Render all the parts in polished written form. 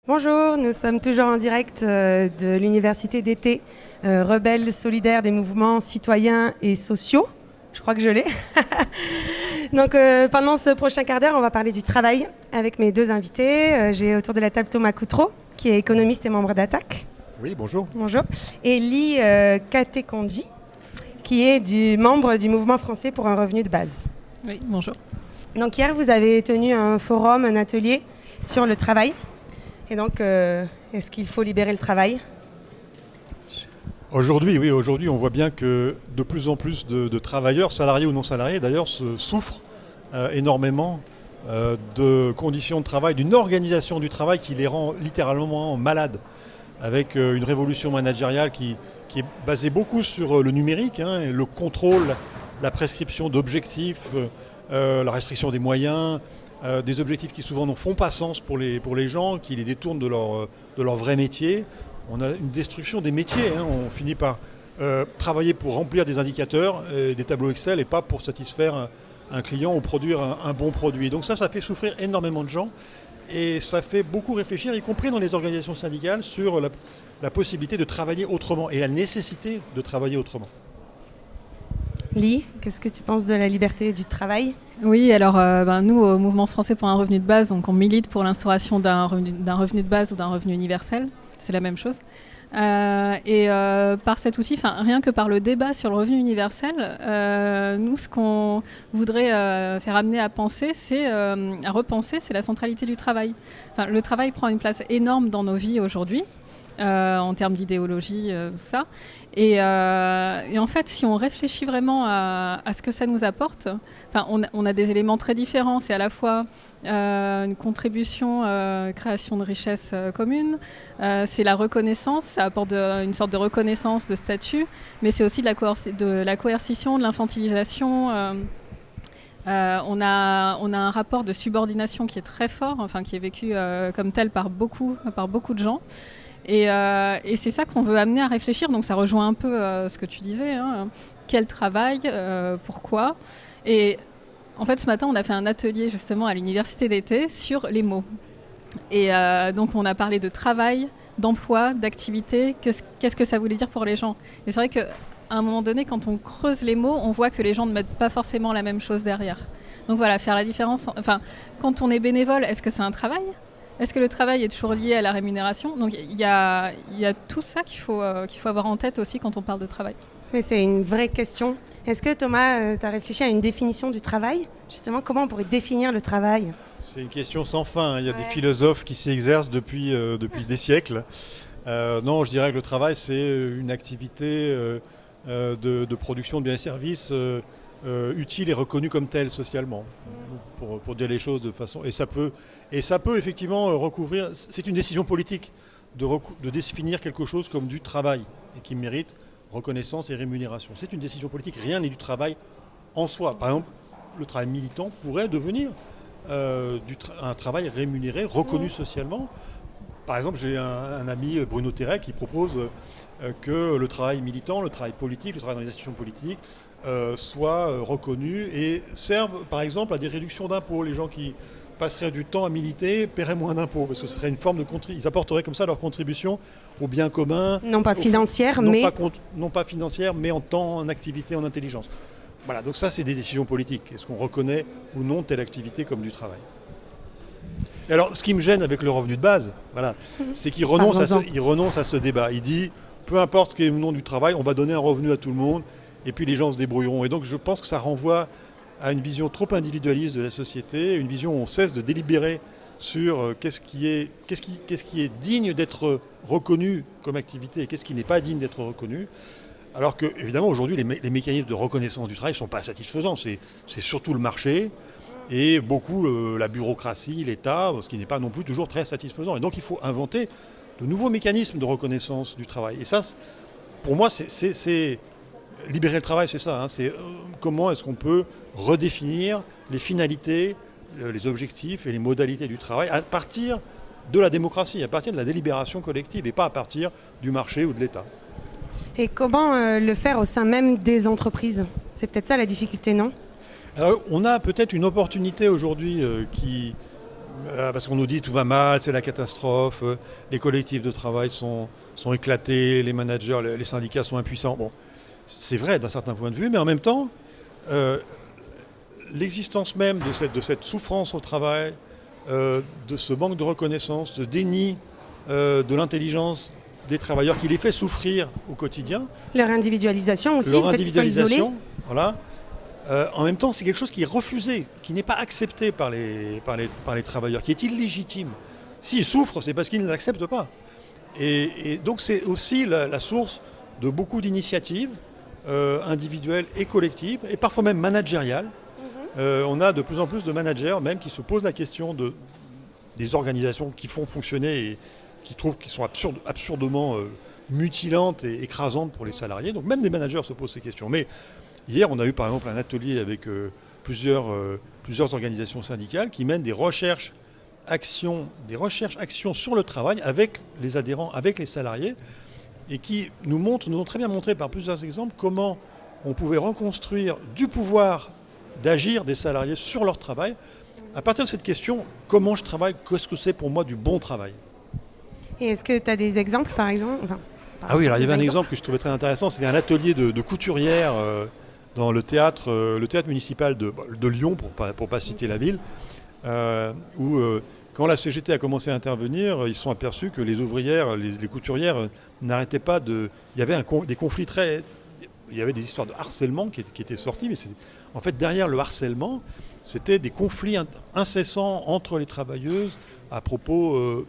Bonjour, nous sommes toujours en direct de l'université d'été, rebelle solidaire des mouvements citoyens et sociaux. Je crois que je l'ai. Donc pendant ce prochain quart d'heure, on va parler du travail avec mes deux invités. J'ai autour de la table Thomas Coutreau, qui est économiste et membre d'Attac. Oui, bonjour. Bonjour. Et Lee Katekonji, qui est membre du mouvement français pour un revenu de base. Oui, bonjour. Donc hier, vous avez tenu un forum, un atelier sur le travail. Et donc, est-ce qu'il faut libérer le travail ? Aujourd'hui, on voit bien que de plus en plus de travailleurs, salariés ou non salariés d'ailleurs, souffrent énormément de conditions de travail, d'une organisation du travail qui les rend littéralement malades, avec une révolution managériale qui est basée beaucoup sur le numérique, le contrôle, la prescription d'objectifs, la restriction des moyens, des objectifs qui souvent ne font pas sens pour les gens, qui les détournent de leur vrai métier. On a une destruction des métiers. On finit par travailler pour remplir des indicateurs, des tableaux Excel, et pas pour satisfaire un client ou produire un bon produit. Donc ça fait souffrir énormément de gens, et ça fait beaucoup réfléchir, y compris dans les organisations syndicales, sur la possibilité de travailler autrement et la nécessité de travailler autrement. Lee, qu'est-ce que tu penses de la liberté du travail ? Oui, alors nous, au Mouvement français pour un revenu de base, donc on milite pour l'instauration d'un revenu de base ou d'un revenu universel. C'est la même chose. Par cet outil, rien que par le débat sur le revenu universel, nous, ce qu'on voudrait faire amener à penser, à repenser, c'est la centralité du travail. Le travail prend une place énorme dans nos vies aujourd'hui. En termes d'idéologie, tout ça. Et en fait, si on réfléchit vraiment à ce que ça nous apporte, on a des éléments très différents. C'est à la fois une contribution, création de richesses communes, c'est la reconnaissance, ça apporte une sorte de reconnaissance, de statut, mais c'est aussi de la coercition, de l'infantilisation. On a un rapport de subordination qui est très fort, qui est vécu comme tel par beaucoup de gens. Et c'est ça qu'on veut amener à réfléchir. Donc ça rejoint un peu ce que tu disais. Quel travail, pourquoi ? Et en fait, ce matin, on a fait un atelier justement à l'université d'été sur les mots. Et donc on a parlé de travail, d'emploi, d'activité. Qu'est-ce que ça voulait dire pour les gens ? Et c'est vrai qu'à un moment donné, quand on creuse les mots, on voit que les gens ne mettent pas forcément la même chose derrière. Donc voilà, faire la différence. Quand on est bénévole, est-ce que c'est un travail ? Est-ce que le travail est toujours lié à la rémunération ? Donc il y a tout ça qu'il faut avoir en tête aussi quand on parle de travail. Mais c'est une vraie question. Est-ce que Thomas, tu as réfléchi à une définition du travail ? Justement, comment on pourrait définir le travail ? C'est une question sans fin. Il y a des philosophes qui s'y exercent depuis des siècles. Non, je dirais que le travail, c'est une activité de production de biens et services utile et reconnue comme telle socialement, pour dire les choses de façon... Et ça peut effectivement recouvrir... C'est une décision politique de définir quelque chose comme du travail et qui mérite reconnaissance et rémunération. C'est une décision politique, rien n'est du travail en soi. Par exemple, le travail militant pourrait devenir un travail rémunéré, reconnu socialement. Par exemple, j'ai un ami, Bruno Terret, qui propose que le travail militant, le travail politique, le travail dans les institutions politiques soit reconnu et serve par exemple à des réductions d'impôts. Les gens qui passeraient du temps à militer paieraient moins d'impôts parce que ce serait une forme de ils apporteraient comme ça leur contribution au bien commun. Non pas financière, non pas financière, mais en temps, en activité, en intelligence. Voilà, donc ça c'est des décisions politiques. Est-ce qu'on reconnaît ou non telle activité comme du travail ? Et alors, ce qui me gêne avec le revenu de base, c'est qu'il renonce à ce débat. Il dit, peu importe ce qu'est ou non du travail, on va donner un revenu à tout le monde, et puis les gens se débrouilleront. Et donc, je pense que ça renvoie à une vision trop individualiste de la société, une vision où on cesse de délibérer sur qu'est-ce qui est digne d'être reconnu comme activité et qu'est-ce qui n'est pas digne d'être reconnu. Alors que, évidemment, aujourd'hui, les mécanismes de reconnaissance du travail ne sont pas satisfaisants. C'est surtout le marché. Et beaucoup la bureaucratie, l'État, ce qui n'est pas non plus toujours très satisfaisant. Et donc il faut inventer de nouveaux mécanismes de reconnaissance du travail. Et ça, pour moi, c'est libérer le travail, c'est ça. C'est comment est-ce qu'on peut redéfinir les finalités, les objectifs et les modalités du travail à partir de la démocratie, à partir de la délibération collective et pas à partir du marché ou de l'État. Et comment le faire au sein même des entreprises ? C'est peut-être ça la difficulté, non ? Alors, on a peut-être une opportunité aujourd'hui qui parce qu'on nous dit tout va mal, c'est la catastrophe, les collectifs de travail sont éclatés, les managers, les syndicats sont impuissants. Bon, c'est vrai d'un certain point de vue, mais en même temps, l'existence même de cette souffrance au travail, de ce manque de reconnaissance, ce déni de l'intelligence des travailleurs qui les fait souffrir au quotidien. Leur individualisation aussi, Leur le fait qu'ils soient isolés. individualisation, voilà. En même temps, c'est quelque chose qui est refusé, qui n'est pas accepté par les travailleurs, qui est illégitime. S'ils souffrent, c'est parce qu'ils ne l'acceptent pas. Et donc c'est aussi la source de beaucoup d'initiatives individuelles et collectives, et parfois même managériales. On a de plus en plus de managers même qui se posent la question des organisations qui font fonctionner et qui trouvent qu'ils sont absurdement mutilantes et écrasantes pour les salariés. Donc même des managers se posent ces questions. Mais hier, on a eu par exemple un atelier avec plusieurs organisations syndicales qui mènent des recherches actions sur le travail avec les adhérents, avec les salariés, et qui nous ont très bien montré par plusieurs exemples comment on pouvait reconstruire du pouvoir d'agir des salariés sur leur travail, à partir de cette question, comment je travaille, qu'est-ce que c'est pour moi du bon travail? Et est-ce que tu as des exemples, par exemple Ah oui, alors il y avait un exemple que je trouvais très intéressant, c'était un atelier de couturière dans le théâtre municipal de Lyon, pour pas citer la ville, où quand la CGT a commencé à intervenir, ils se sont aperçus que les ouvrières, les couturières n'arrêtaient pas de... Il y avait des conflits très... Il y avait des histoires de harcèlement qui étaient sorties, mais en fait, derrière le harcèlement, c'était des conflits incessants entre les travailleuses à propos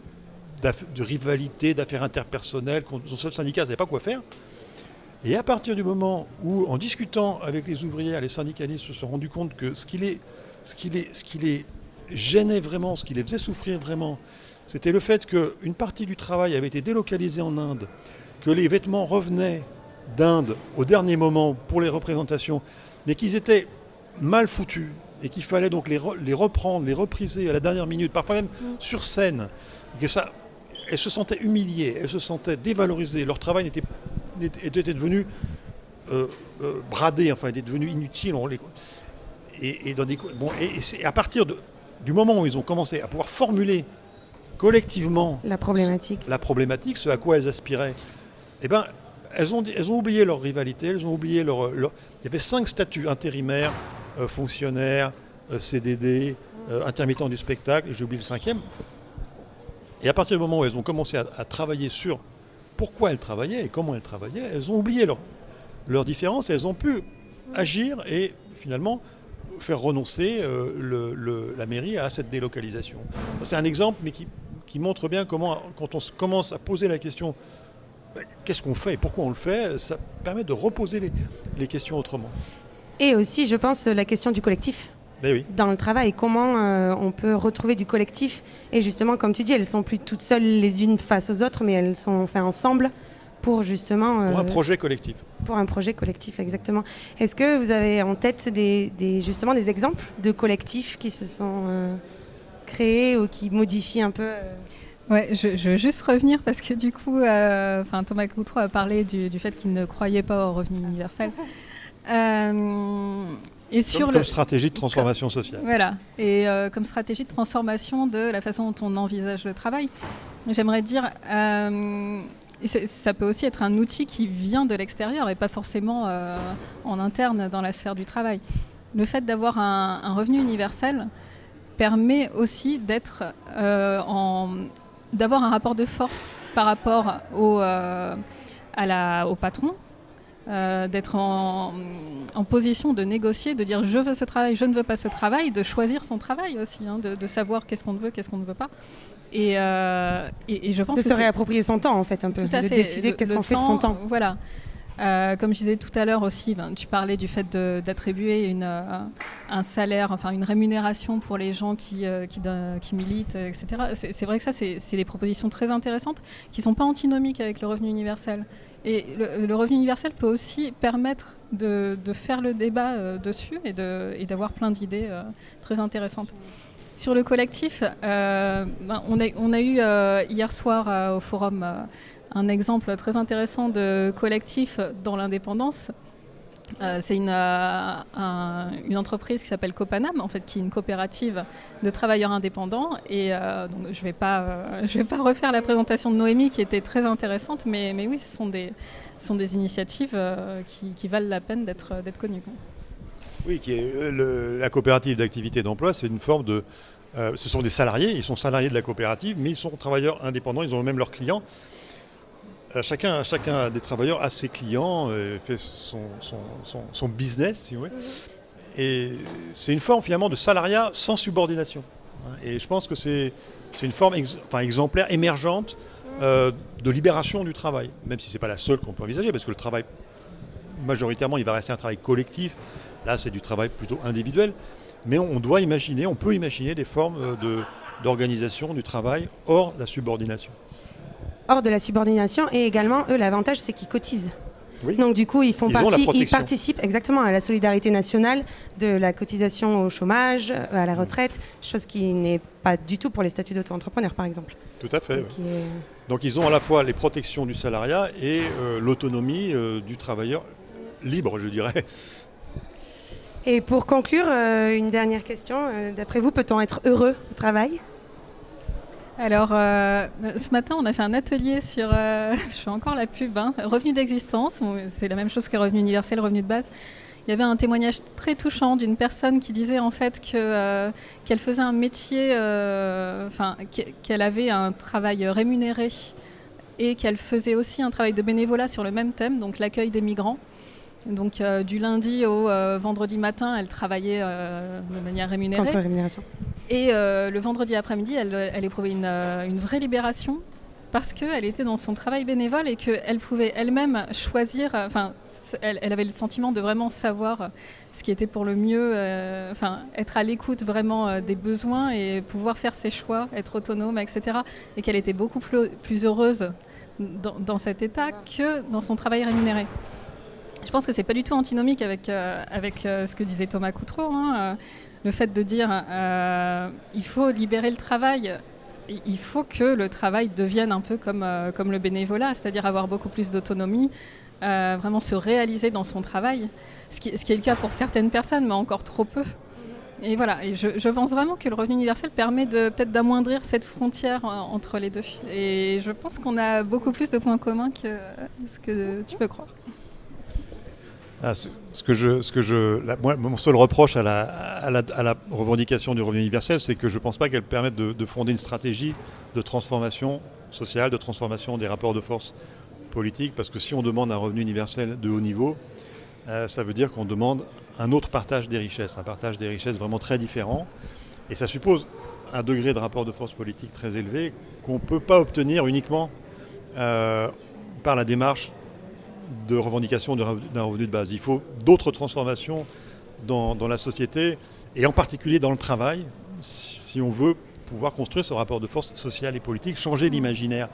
de rivalité, d'affaires interpersonnelles, dont ce syndicat ne savait pas quoi faire. Et à partir du moment où, en discutant avec les ouvrières, les syndicalistes se sont rendus compte que ce qui les gênait vraiment, ce qui les faisait souffrir vraiment, c'était le fait qu'une partie du travail avait été délocalisée en Inde, que les vêtements revenaient d'Inde au dernier moment pour les représentations, mais qu'ils étaient mal foutus et qu'il fallait donc les reprendre, les repriser à la dernière minute, parfois même sur scène, et que ça, elles se sentaient humiliées, elles se sentaient dévalorisées, leur travail était devenu bradé, enfin était devenu inutile. Et à partir du moment où ils ont commencé à pouvoir formuler collectivement la problématique, ce à quoi elles aspiraient, eh ben, elles ont oublié leur rivalité, elles ont oublié il y avait 5 statuts intérimaires, fonctionnaires, CDD, intermittents du spectacle, et j'ai oublié le 5e. Et à partir du moment où elles ont commencé à travailler sur pourquoi elles travaillaient et comment elles travaillaient, elles ont oublié leurs différences et elles ont pu agir et finalement faire renoncer la mairie à cette délocalisation. C'est un exemple, mais qui montre bien comment, quand on commence à poser la question qu'est-ce qu'on fait et pourquoi on le fait, ça permet de reposer les questions autrement. Et aussi, je pense, la question du collectif. Oui. Dans le travail, comment on peut retrouver du collectif. Et justement, comme tu dis, elles ne sont plus toutes seules les unes face aux autres, mais elles sont faites ensemble pour justement... pour un projet collectif. Pour un projet collectif, exactement. Est-ce que vous avez en tête justement des exemples de collectifs qui se sont créés ou qui modifient un peu Ouais, je veux juste revenir parce que du coup, Thomas Coutreau a parlé du fait qu'il ne croyait pas au revenu universel. Et comme stratégie de transformation sociale. Voilà, et comme stratégie de transformation de la façon dont on envisage le travail. J'aimerais dire, ça peut aussi être un outil qui vient de l'extérieur et pas forcément en interne dans la sphère du travail. Le fait d'avoir un revenu universel permet aussi d'avoir un rapport de force par rapport au patron, d'être en position de négocier, de dire je veux ce travail, je ne veux pas ce travail, de choisir son travail aussi, de savoir qu'est-ce qu'on veut, qu'est-ce qu'on ne veut pas. Et je pense de se réapproprier son temps en fait un peu, de décider qu'est-ce qu'on fait de son temps. Voilà. Comme je disais tout à l'heure aussi, tu parlais du fait d'attribuer un salaire, enfin une rémunération pour les gens qui militent, etc. C'est vrai que ça, c'est des propositions très intéressantes qui ne sont pas antinomiques avec le revenu universel. Et le revenu universel peut aussi permettre de faire le débat dessus et d'avoir plein d'idées très intéressantes. Sur le collectif, on a eu hier soir au forum un exemple très intéressant de collectif dans l'indépendance C'est une entreprise qui s'appelle Copanam, en fait, qui est une coopérative de travailleurs indépendants. Et donc, je vais pas refaire la présentation de Noémie, qui était très intéressante, mais oui, ce sont des initiatives qui valent la peine d'être connues. Oui, la coopérative d'activité et d'emploi, c'est une forme de... ce sont des salariés, ils sont salariés de la coopérative, mais ils sont travailleurs indépendants, ils ont même leurs clients. Chacun des travailleurs a ses clients, fait son business, si vous voulez. Et c'est une forme finalement de salariat sans subordination. Et je pense que c'est une forme exemplaire, émergente de libération du travail, même si ce n'est pas la seule qu'on peut envisager, parce que le travail, majoritairement, il va rester un travail collectif. Là, c'est du travail plutôt individuel. Mais on peut imaginer des formes d'organisation du travail hors la subordination. Hors de la subordination, et également, eux, l'avantage, c'est qu'ils cotisent. Oui. Donc du coup, ils ils participent exactement à la solidarité nationale, de la cotisation au chômage, à la retraite, chose qui n'est pas du tout pour les statuts d'auto-entrepreneur, par exemple. Tout à fait. Donc ils ont à la fois les protections du salariat et l'autonomie du travailleur libre, je dirais. Et pour conclure, une dernière question. D'après vous, peut-on être heureux au travail ? Alors, ce matin, on a fait un atelier sur, je fais encore la pub, revenu d'existence. C'est la même chose que revenu universel, revenu de base. Il y avait un témoignage très touchant d'une personne qui disait en fait qu'elle faisait un métier, qu'elle avait un travail rémunéré et qu'elle faisait aussi un travail de bénévolat sur le même thème, donc l'accueil des migrants. Donc du lundi au vendredi matin, elle travaillait de manière rémunérée. Contre rémunération. Et le vendredi après-midi, elle éprouvait une vraie libération parce qu'elle était dans son travail bénévole et qu'elle pouvait elle-même choisir. Elle avait le sentiment de vraiment savoir ce qui était pour le mieux, être à l'écoute vraiment des besoins et pouvoir faire ses choix, être autonome, etc. Et qu'elle était beaucoup plus heureuse dans cet état que dans son travail rémunéré. Je pense que c'est pas du tout antinomique avec ce que disait Thomas Coutreau. Le fait de dire il faut libérer le travail, il faut que le travail devienne un peu comme le bénévolat, c'est-à-dire avoir beaucoup plus d'autonomie, vraiment se réaliser dans son travail, ce qui est le cas pour certaines personnes, mais encore trop peu. Et voilà, et je pense vraiment que le revenu universel permet peut-être d'amoindrir cette frontière entre les deux. Et je pense qu'on a beaucoup plus de points communs que ce que tu peux croire. Mon seul reproche à la revendication du revenu universel, c'est que je ne pense pas qu'elle permette de fonder une stratégie de transformation sociale, de transformation des rapports de force politiques, parce que si on demande un revenu universel de haut niveau, ça veut dire qu'on demande un autre partage des richesses, un partage des richesses vraiment très différent, et ça suppose un degré de rapport de force politique très élevé qu'on ne peut pas obtenir uniquement par la démarche de revendication d'un revenu de base. Il faut d'autres transformations dans la société, et en particulier dans le travail, si on veut pouvoir construire ce rapport de force sociale et politique, changer l'imaginaire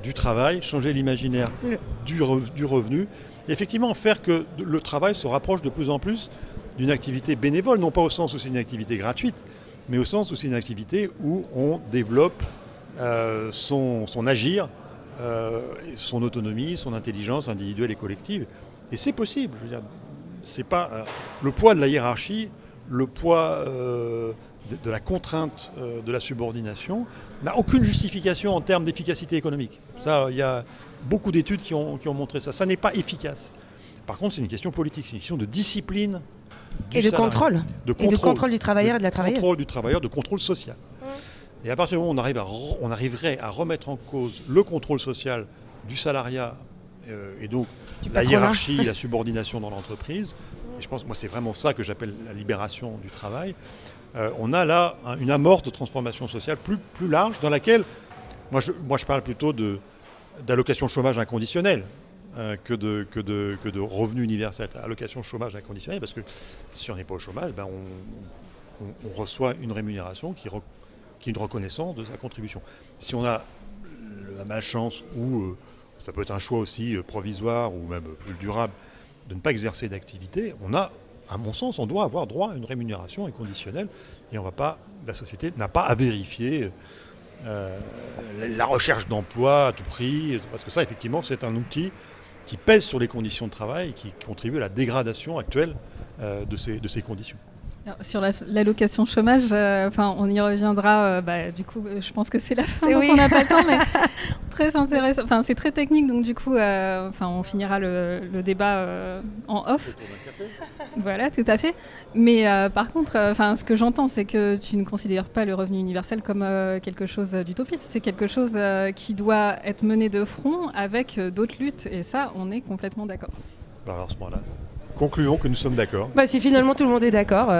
du travail, changer l'imaginaire du revenu, et effectivement faire que le travail se rapproche de plus en plus d'une activité bénévole, non pas au sens où c'est une activité gratuite, mais au sens où c'est une activité où on développe son agir, son autonomie, son intelligence individuelle et collective. Et c'est possible. Je veux dire, c'est pas le poids de la hiérarchie, le poids de la contrainte de la subordination n'a aucune justification en termes d'efficacité économique. Ça, il y a beaucoup d'études qui ont montré ça. Ça n'est pas efficace. Par contre, c'est une question politique, c'est une question de discipline et de contrôle. Et de contrôle du travailleur et de la travailleuse. De contrôle du travailleur, de contrôle social. Et à partir du moment où on arriverait à remettre en cause le contrôle social du salariat et donc la hiérarchie, la subordination dans l'entreprise, et je pense, moi c'est vraiment ça que j'appelle la libération du travail, on a là une amorce de transformation sociale plus large dans laquelle, moi je parle plutôt d'allocation chômage inconditionnelle que de revenu universel. Allocation chômage inconditionnelle, parce que si on n'est pas au chômage, on reçoit une rémunération qui est une reconnaissance de sa contribution. Si on a la malchance, ou ça peut être un choix aussi provisoire ou même plus durable, de ne pas exercer d'activité, à mon sens, on doit avoir droit à une rémunération inconditionnelle, et la société n'a pas à vérifier la recherche d'emploi à tout prix, parce que ça, effectivement, c'est un outil qui pèsent sur les conditions de travail et qui contribuent à la dégradation actuelle de ces conditions. Alors, sur l'allocation chômage, on y reviendra. Du coup, je pense que c'est la fin, donc on n'a pas le temps, mais très intéressant. Enfin, c'est très technique, donc du coup, on finira le débat en off. Voilà, tout à fait. Mais par contre, ce que j'entends, c'est que tu ne considères pas le revenu universel comme quelque chose d'utopiste. C'est quelque chose qui doit être mené de front avec d'autres luttes. Et ça, on est complètement d'accord. Alors à ce moment-là, concluons que nous sommes d'accord. Si finalement tout le monde est d'accord,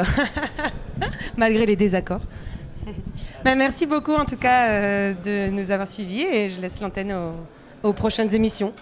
malgré les désaccords. Merci beaucoup en tout cas de nous avoir suivis et je laisse l'antenne aux prochaines émissions.